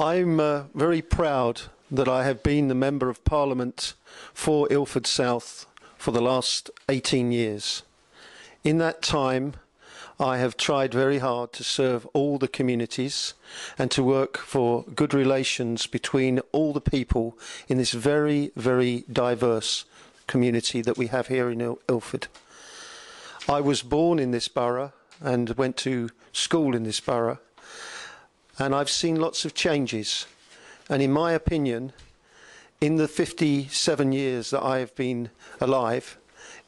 I'm very proud that I have been the Member of Parliament for Ilford South for the last 18 years. In that time, I have tried very hard to serve all the communities and to work for good relations between all the people in this very, very diverse community that we have here in Ilford. I was born in this borough and went to school in this borough, and I've seen lots of changes. And in my opinion, in the 57 years that I have been alive,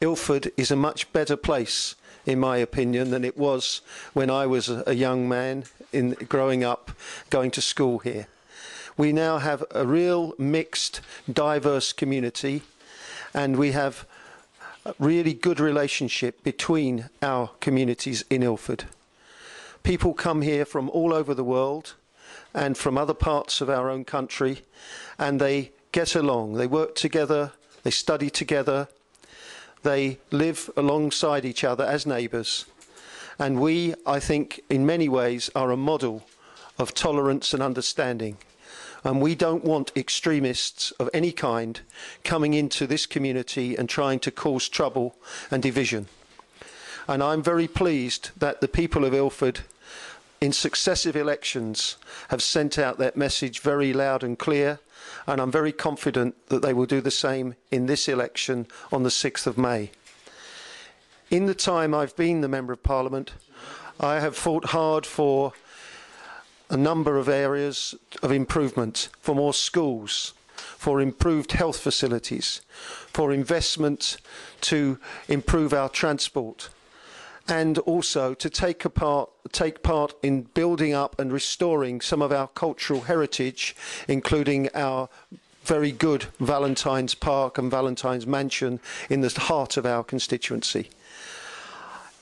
Ilford is a much better place, in my opinion, than it was when I was a young man growing up, going to school here. We now have a real mixed, diverse community, and we have a really good relationship between our communities in Ilford. People come here from all over the world and from other parts of our own country, and they get along. They work together, they study together, they live alongside each other as neighbours. And we, I think, in many ways are a model of tolerance and understanding. And we don't want extremists of any kind coming into this community and trying to cause trouble and division. And I'm very pleased that the people of Ilford, in successive elections, have sent out that message very loud and clear, and I'm very confident that they will do the same in this election on the 6th of May. In the time I've been the Member of Parliament, I have fought hard for a number of areas of improvement, for more schools, for improved health facilities, for investment to improve our transport, and also to take part in building up and restoring some of our cultural heritage, including our very good Valentine's Park and Valentine's Mansion in the heart of our constituency.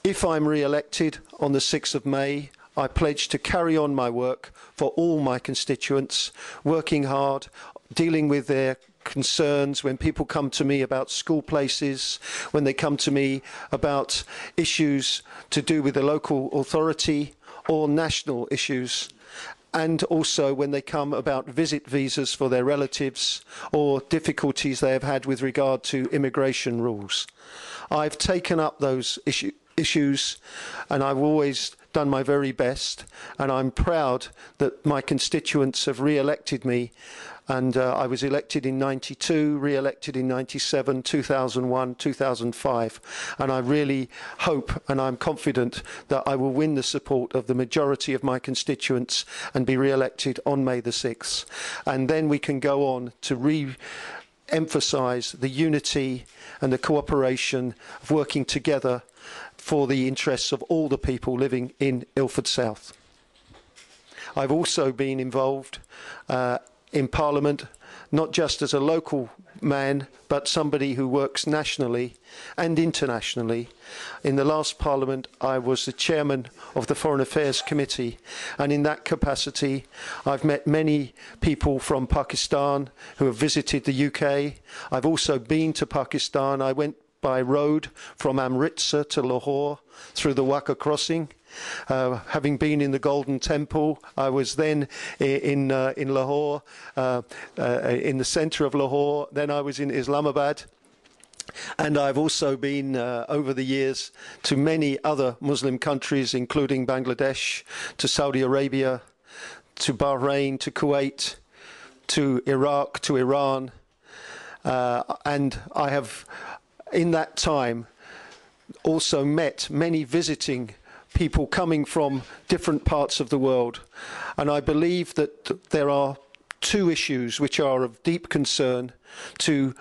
If I'm re-elected on the 6th of May, I pledge to carry on my work for all my constituents, working hard, dealing with their concerns when people come to me about school places, when they come to me about issues to do with the local authority or national issues, and also when they come about visit visas for their relatives or difficulties they have had with regard to immigration rules. I've taken up those issues and I've always done my very best, and I'm proud that my constituents have re-elected me, and I was elected in 92, re-elected in 97, 2001, 2005, and I really hope and I'm confident that I will win the support of the majority of my constituents and be re-elected on May the 6th, and then we can go on to re-emphasise the unity and the cooperation of working together for the interests of all the people living in Ilford South. I've also been involved in Parliament, not just as a local man, but somebody who works nationally and internationally. In the last Parliament, I was the chairman of the Foreign Affairs Committee, and in that capacity, I've met many people from Pakistan who have visited the UK. I've also been to Pakistan. I went by road from Amritsar to Lahore through the Wakka crossing. Having been in the Golden Temple, I was then in Lahore, in the centre of Lahore. Then I was in Islamabad. And I've also been, over the years, to many other Muslim countries, including Bangladesh, to Saudi Arabia, to Bahrain, to Kuwait, to Iraq, to Iran. And I have, in that time, also met many visiting people coming from different parts of the world. And I believe that there are two issues which are of deep concern to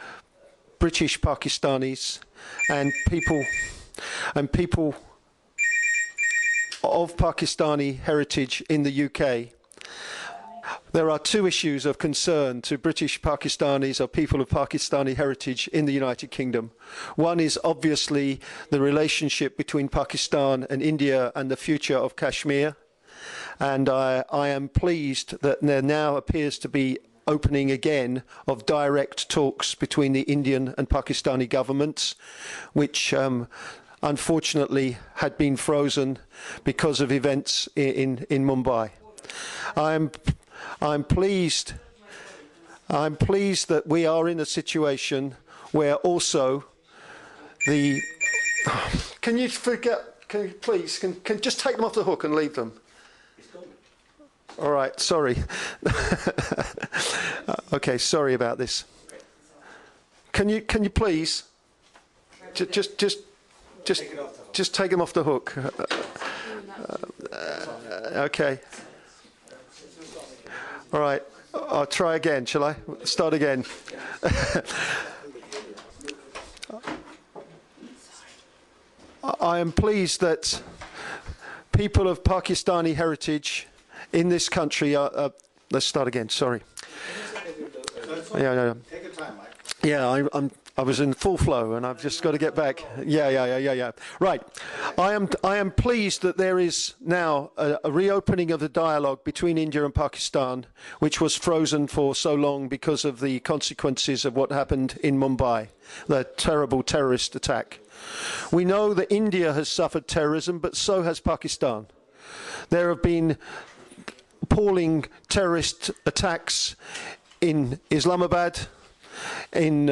British Pakistanis and people of Pakistani heritage in the UK. There are two issues of concern to British Pakistanis or people of Pakistani heritage in the United Kingdom. One is obviously the relationship between Pakistan and India and the future of Kashmir. And I am pleased that there now appears to be opening again of direct talks between the Indian and Pakistani governments, which unfortunately had been frozen because of events in Mumbai. I am I'm pleased that we are in a situation where also the... Can you please just take them off the hook and leave them? All right, sorry. Okay, sorry about this. Can you please just take them off the hook? Okay. All right. I'll try again, shall I? Start again. I am pleased that people of Pakistani heritage in this country are... let's start again, sorry. Yeah. Take your time, Mike. Yeah, I was in full flow and I've just got to get back. Yeah. Right. I am pleased that there is now a reopening of the dialogue between India and Pakistan, which was frozen for so long because of the consequences of what happened in Mumbai, the terrible terrorist attack. We know that India has suffered terrorism, but so has Pakistan. There have been appalling terrorist attacks in Islamabad, in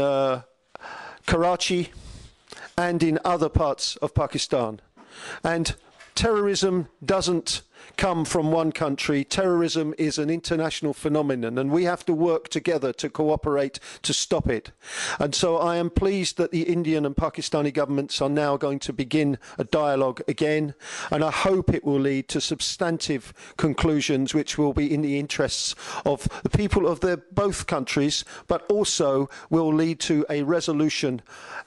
Karachi, and in other parts of Pakistan. And terrorism doesn't come from one country. Terrorism is an international phenomenon, and we have to work together to cooperate to stop it. And so I am pleased that the Indian and Pakistani governments are now going to begin a dialogue again, and I hope it will lead to substantive conclusions which will be in the interests of the people of both countries, but also will lead to a resolution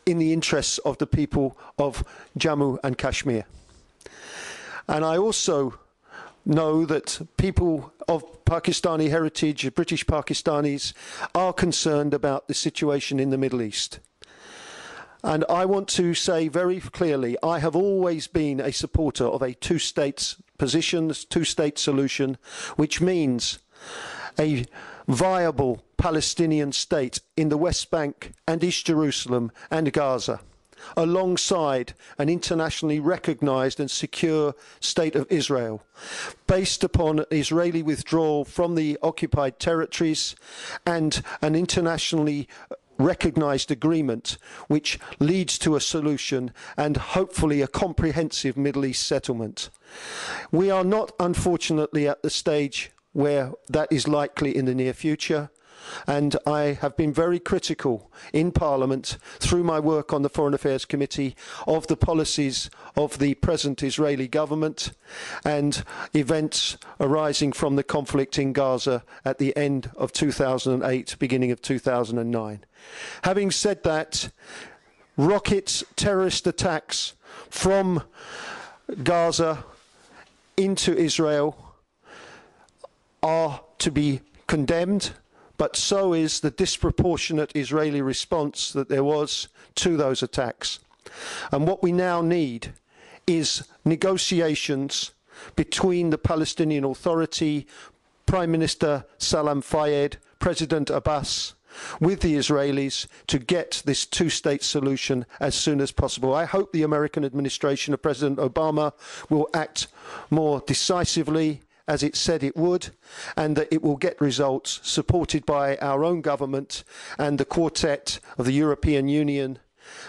in the interests of the people of Jammu and Kashmir. And I also know that people of Pakistani heritage, British Pakistanis, are concerned about the situation in the Middle East. And I want to say very clearly, I have always been a supporter of a two-state position, two-state solution, which means a viable Palestinian state in the West Bank and East Jerusalem and Gaza, alongside an internationally recognized and secure state of Israel, based upon Israeli withdrawal from the occupied territories and an internationally recognized agreement which leads to a solution and hopefully a comprehensive Middle East settlement. We are not, unfortunately, at the stage where that is likely in the near future. And I have been very critical in Parliament, through my work on the Foreign Affairs Committee, of the policies of the present Israeli government and events arising from the conflict in Gaza at the end of 2008, beginning of 2009. Having said that, rockets, terrorist attacks from Gaza into Israel are to be condemned, but so is the disproportionate Israeli response that there was to those attacks. And what we now need is negotiations between the Palestinian Authority, Prime Minister Salam Fayyad, President Abbas, with the Israelis to get this two-state solution as soon as possible. I hope the American administration of President Obama will act more decisively, as it said it would, and that it will get results supported by our own government and the quartet of the European Union,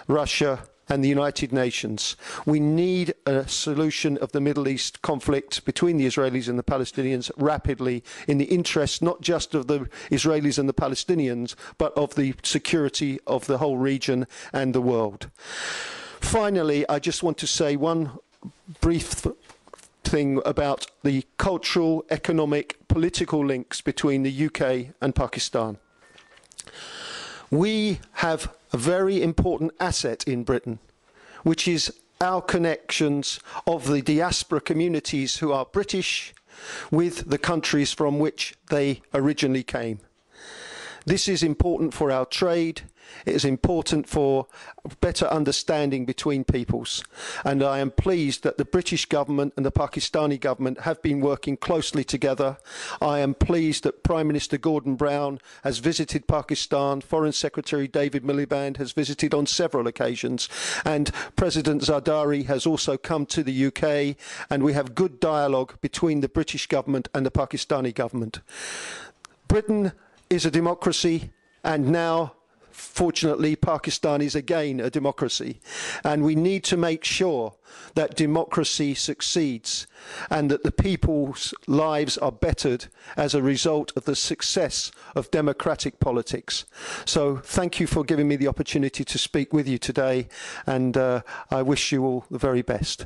Russia, and the United Nations. We need a solution of the Middle East conflict between the Israelis and the Palestinians rapidly, in the interest not just of the Israelis and the Palestinians, but of the security of the whole region and the world. Finally, I just want to say one brief thing about the cultural, economic, political links between the UK and Pakistan. We have a very important asset in Britain, which is our connections of the diaspora communities who are British with the countries from which they originally came. This is important for our trade. It is important for better understanding between peoples. And I am pleased that the British government and the Pakistani government have been working closely together. I am pleased that Prime Minister Gordon Brown has visited Pakistan. Foreign Secretary David Miliband has visited on several occasions. And President Zardari has also come to the UK. And we have good dialogue between the British government and the Pakistani government. Britain is a democracy, and now, fortunately, Pakistan is again a democracy. And we need to make sure that democracy succeeds and that the people's lives are bettered as a result of the success of democratic politics. So thank you for giving me the opportunity to speak with you today, and I wish you all the very best.